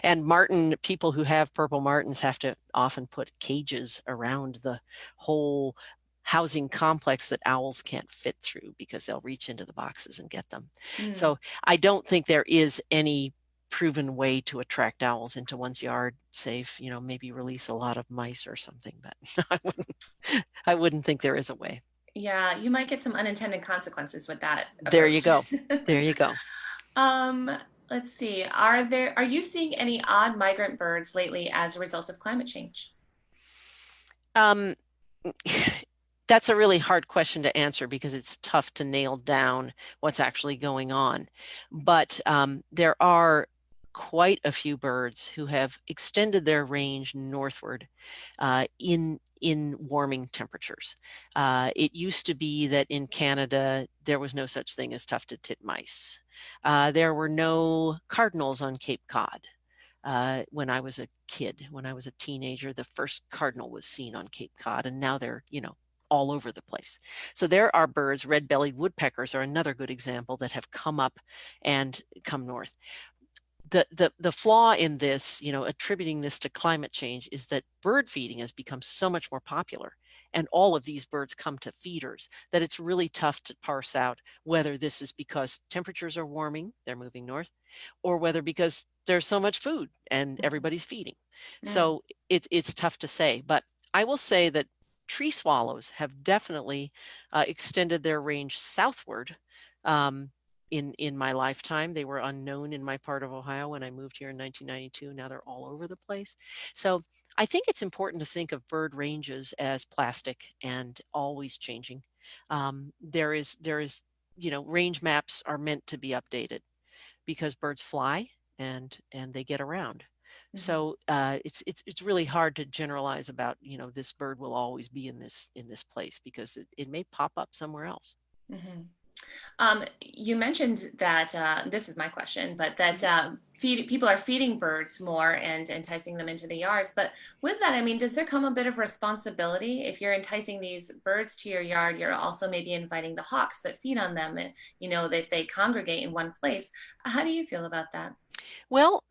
And people who have purple martins have to often put cages around the whole housing complex that owls can't fit through, because they'll reach into the boxes and get them. So I don't think there is any proven way to attract owls into one's yard, save, maybe release a lot of mice or something, but I wouldn't think there is a way. Yeah, you might get some unintended consequences with that approach. There you go. There you go. Let's see. Are you seeing any odd migrant birds lately as a result of climate change? That's a really hard question to answer, because it's tough to nail down what's actually going on. But there are quite a few birds who have extended their range northward in warming temperatures. It used to be that in Canada, there was no such thing as tufted titmice. There were no cardinals on Cape Cod. When I was a kid, when I was a teenager, the first cardinal was seen on Cape Cod, and now they're, all over the place. So there are birds, red-bellied woodpeckers are another good example, that have come up and come north. The flaw in this, attributing this to climate change, is that bird feeding has become so much more popular, and all of these birds come to feeders, that it's really tough to parse out whether this is because temperatures are warming, they're moving north, or whether because there's so much food and everybody's feeding. So it's tough to say. But I will say that tree swallows have definitely extended their range southward. In my lifetime, they were unknown in my part of Ohio when I moved here in 1992. Now they're all over the place. So I think it's important to think of bird ranges as plastic and always changing. There is, range maps are meant to be updated, because birds fly and they get around. So it's really hard to generalize about, this bird will always be in this place, because it may pop up somewhere else. You mentioned that this is my question, but that people are feeding birds more and enticing them into the yards. But with that, I mean, does there come a bit of responsibility? If you're enticing these birds to your yard, you're also maybe inviting the hawks that feed on them, that they congregate in one place. How do you feel about that? Well,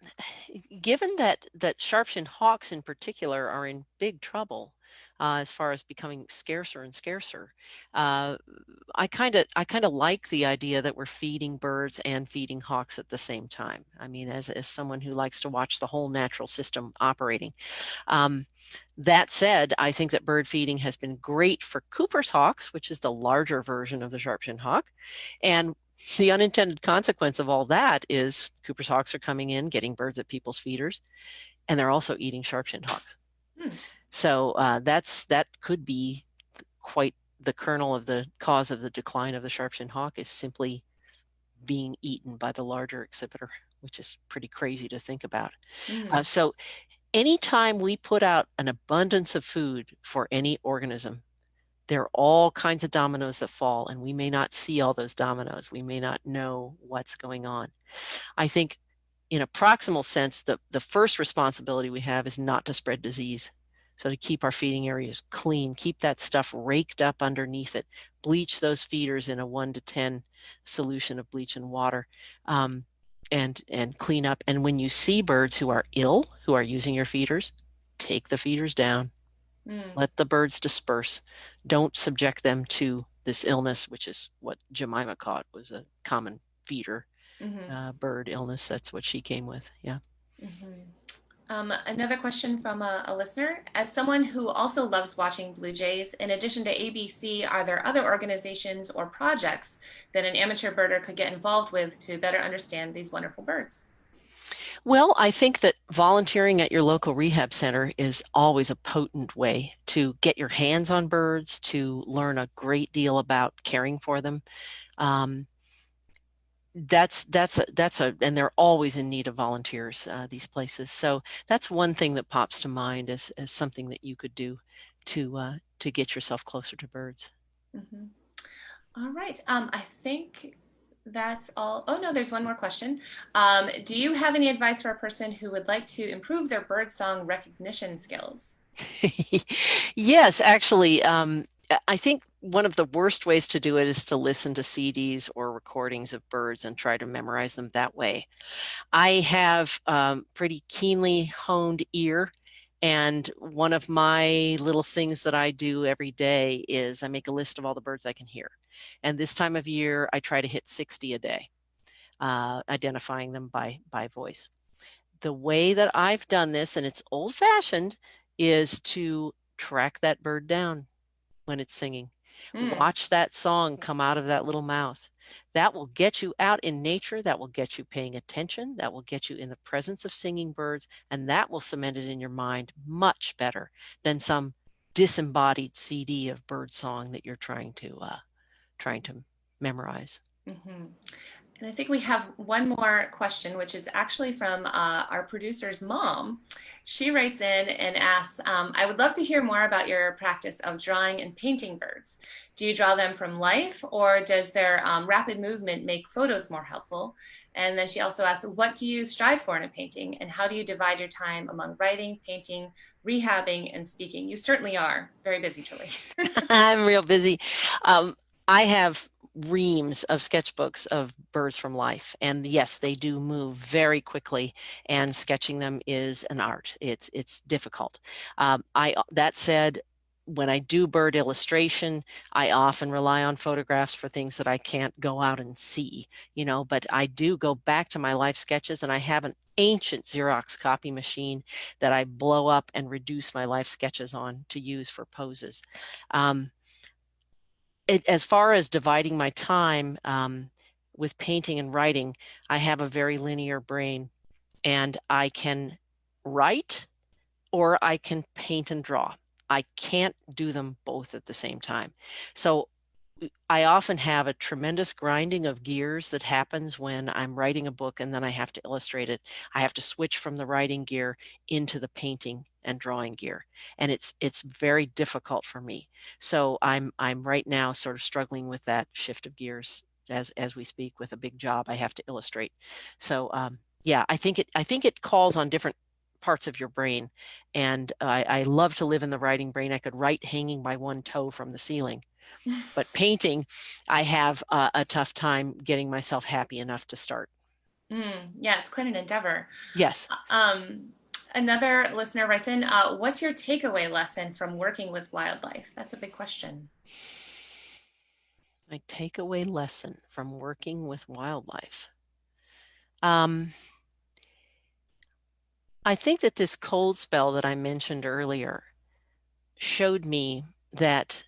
given that sharp-shinned hawks in particular are in big trouble, as far as becoming scarcer and scarcer, I kind of like the idea that we're feeding birds and feeding hawks at the same time. I mean, as someone who likes to watch the whole natural system operating. That said, I think that bird feeding has been great for Cooper's hawks, which is the larger version of the sharp-shinned hawk. And the unintended consequence of all that is Cooper's hawks are coming in, getting birds at people's feeders, and they're also eating sharp-shinned hawks. So that could be quite the kernel of the cause of the decline of the sharp-shinned hawk, is simply being eaten by the larger exhibitor, which is pretty crazy to think about. Mm. So anytime we put out an abundance of food for any organism, there are all kinds of dominoes that fall, and we may not see all those dominoes. We may not know what's going on. I think in a proximal sense, the first responsibility we have is not to spread disease. So to keep our feeding areas clean, keep that stuff raked up underneath it, bleach those feeders in a 1 to 10 solution of bleach and water, and clean up. And when you see birds who are ill, who are using your feeders, take the feeders down. Mm. Let the birds disperse. Don't subject them to this illness, which is what Jemima caught, was a common feeder bird illness. That's what she came with. Yeah. Another question from a listener. As someone who also loves watching blue jays, in addition to ABC, are there other organizations or projects that an amateur birder could get involved with to better understand these wonderful birds? Well, I think that volunteering at your local rehab center is always a potent way to get your hands on birds, to learn a great deal about caring for them. And they're always in need of volunteers, these places. So that's one thing that pops to mind as something that you could do to get yourself closer to birds. All right. I think that's all. Oh, no, there's one more question. Do you have any advice for a person who would like to improve their birdsong recognition skills? Yes, actually, I think one of the worst ways to do it is to listen to CDs or recordings of birds and try to memorize them that way. I have pretty keenly honed ear, and one of my little things that I do every day is I make a list of all the birds I can hear. And this time of year, I try to hit 60 a day, identifying them by voice. The way that I've done this, and it's old-fashioned, is to track that bird down when it's singing. Watch that song come out of that little mouth. That will get you out in nature. That will get you paying attention. That will get you in the presence of singing birds, and that will cement it in your mind much better than some disembodied CD of bird song that you're trying to memorize. And I think we have one more question, which is actually from our producer's mom. She writes in and asks, I would love to hear more about your practice of drawing and painting birds. Do you draw them from life, or does their rapid movement make photos more helpful? And then she also asks, what do you strive for in a painting, and how do you divide your time among writing, painting, rehabbing, and speaking? You certainly are very busy, Julie. I'm real busy. I have reams of sketchbooks of birds from life, and yes, they do move very quickly, and sketching them is an art. It's difficult. That said, when I do bird illustration, I often rely on photographs for things that I can't go out and see, but I do go back to my life sketches, and I have an ancient Xerox copy machine that I blow up and reduce my life sketches on to use for poses. As far as dividing my time with painting and writing, I have a very linear brain, and I can write or I can paint and draw. I can't do them both at the same time. So I often have a tremendous grinding of gears that happens when I'm writing a book and then I have to illustrate it. I have to switch from the writing gear into the painting and drawing gear, and it's very difficult for me. So I'm right now sort of struggling with that shift of gears as we speak. With a big job, I have to illustrate. So yeah, I think it calls on different parts of your brain, and I love to live in the writing brain. I could write hanging by one toe from the ceiling. But painting, I have a tough time getting myself happy enough to start. Yeah, it's quite an endeavor. Yes. Another listener writes in, what's your takeaway lesson from working with wildlife? That's a big question. My takeaway lesson from working with wildlife. I think that this cold spell that I mentioned earlier showed me that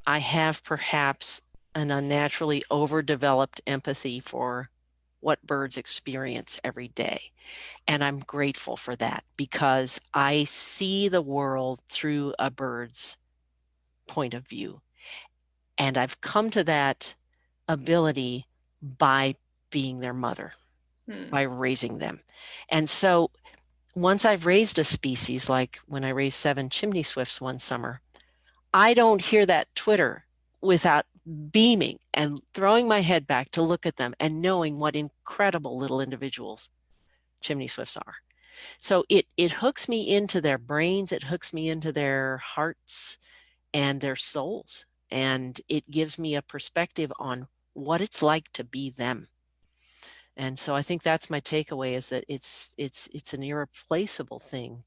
I have perhaps an unnaturally overdeveloped empathy for what birds experience every day. And I'm grateful for that, because I see the world through a bird's point of view. And I've come to that ability by being their mother Hmm. by raising them. And so once I've raised a species, like when I raised 7 chimney swifts one summer, I don't hear that twitter without beaming and throwing my head back to look at them and knowing what incredible little individuals chimney swifts are. So it hooks me into their brains, it hooks me into their hearts and their souls, and it gives me a perspective on what it's like to be them. And so I think that's my takeaway, is that it's an irreplaceable thing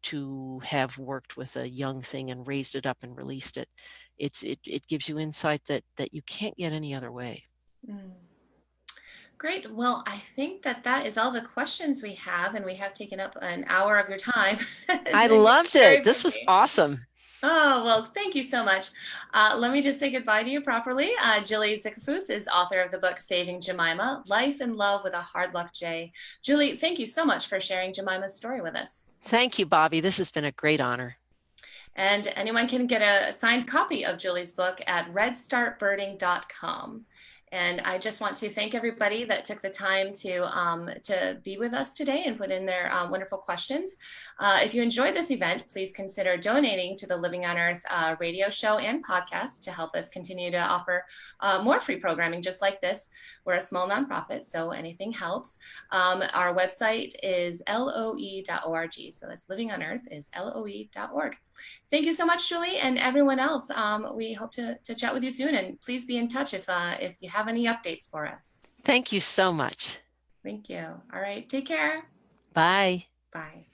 to have worked with a young thing and raised it up and released it. It gives you insight that you can't get any other way. Mm. Great. Well, I think that is all the questions we have, and we have taken up an hour of your time. I You're loved very it. This was busy. awesome. Oh, well, thank you so much. Let me just say goodbye to you properly. Julie Zickefoose is author of the book Saving Jemima, Life and Love with a Hard Luck J. Julie, thank you so much for sharing Jemima's story with us. Thank you, Bobby. This has been a great honor. And anyone can get a signed copy of Julie's book at redstartbirding.com. And I just want to thank everybody that took the time to be with us today and put in their wonderful questions. If you enjoyed this event, please consider donating to the Living on Earth radio show and podcast to help us continue to offer more free programming just like this. We're a small nonprofit, so anything helps. Our website is loe.org. So that's Living on Earth is loe.org. Thank you so much, Julie, and everyone else. We hope to chat with you soon, and please be in touch if you have any updates for us. Thank you so much. Thank you. All right, take care. Bye. Bye.